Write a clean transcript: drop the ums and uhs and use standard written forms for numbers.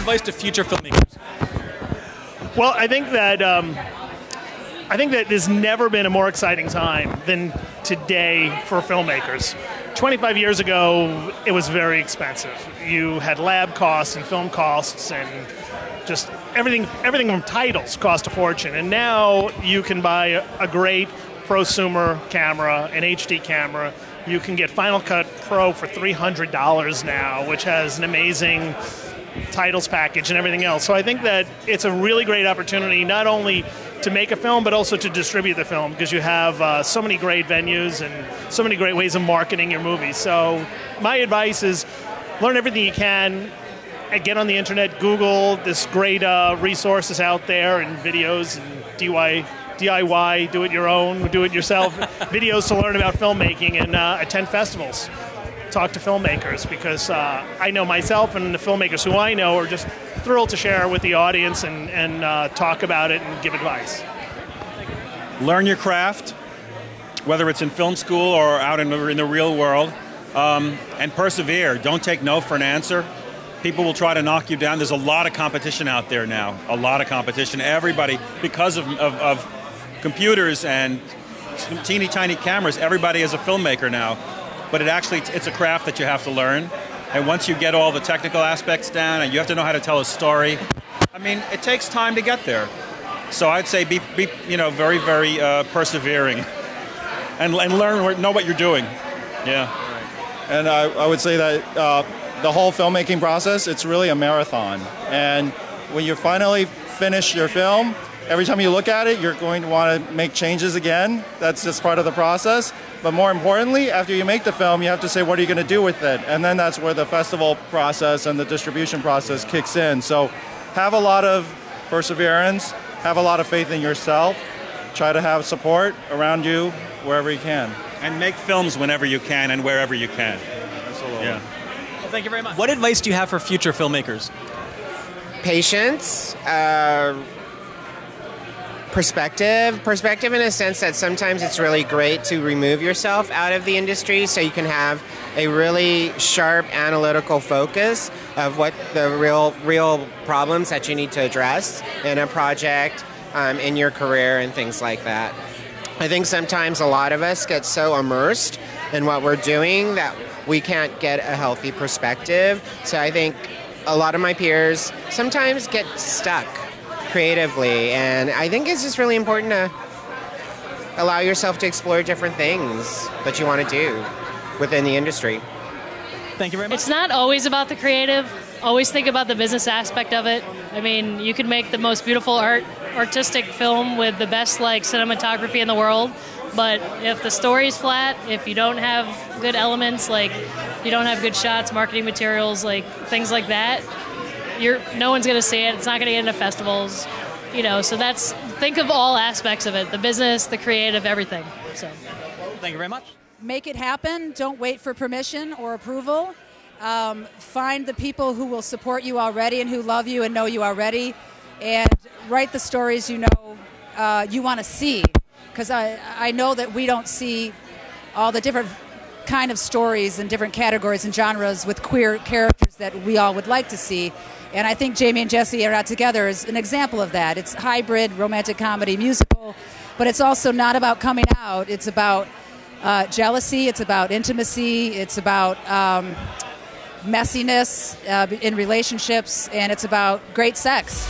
advice to future filmmakers? Well, I think that there's never been a more exciting time than today for filmmakers. 25 years ago, it was very expensive. You had lab costs and film costs and just everything from titles cost a fortune. And now you can buy a great prosumer camera, an HD camera. You can get Final Cut Pro for $300 now, which has an amazing titles package and everything else. So I think that it's a really great opportunity not only to make a film, but also to distribute the film, because you have so many great venues and so many great ways of marketing your movie. So my advice is learn everything you can, and get on the internet, Google, there's great resources out there and videos and DIY, do it your own, do it yourself, videos to learn about filmmaking, and attend festivals. Talk to filmmakers, because I know myself and the filmmakers who I know are just thrilled to share with the audience and talk about it and give advice. Learn your craft, whether it's in film school or out in the real world, and persevere. Don't take no for an answer. People will try to knock you down. There's a lot of competition out there now, a lot of competition. Everybody, because of computers and teeny tiny cameras, everybody is a filmmaker now. But it's a craft that you have to learn. And once you get all the technical aspects down, and you have to know how to tell a story, I mean, it takes time to get there. So I'd say be very, very persevering, and learn, know what you're doing. Yeah. And I would say that the whole filmmaking process, it's really a marathon. And when you finally finish your film, every time you look at it, you're going to want to make changes again. That's just part of the process. But more importantly, after you make the film, you have to say, what are you going to do with it? And then that's where the festival process and the distribution process kicks in. So have a lot of perseverance, have a lot of faith in yourself, try to have support around you wherever you can. And make films whenever you can and wherever you can. Absolutely. Yeah. Well, thank you very much. What advice do you have for future filmmakers? Patience, perspective in a sense that sometimes it's really great to remove yourself out of the industry so you can have a really sharp analytical focus of what the real problems that you need to address in a project, in your career and things like that. I think sometimes a lot of us get so immersed in what we're doing that we can't get a healthy perspective. So I think a lot of my peers sometimes get stuck creatively, and I think it's just really important to allow yourself to explore different things that you want to do within the industry. Thank you very much. It's not always about the creative. Always think about the business aspect of it. I mean, you can make the most beautiful artistic film with the best cinematography in the world, but if the story's flat, if you don't have good elements, you don't have good shots, marketing materials, things like that, no one's going to see it. It's not going to get into festivals, So think of all aspects of it: the business, the creative, everything. So, thank you very much. Make it happen. Don't wait for permission or approval. Find the people who will support you already and who love you and know you already, and write the stories you want to see. Because I know that we don't see all the different kind of stories and different categories and genres with queer characters that we all would like to see. And I think Jamie and Jessie Are Not Together is an example of that. It's hybrid, romantic comedy, musical, but it's also not about coming out. It's about jealousy, it's about intimacy, it's about messiness in relationships, and it's about great sex.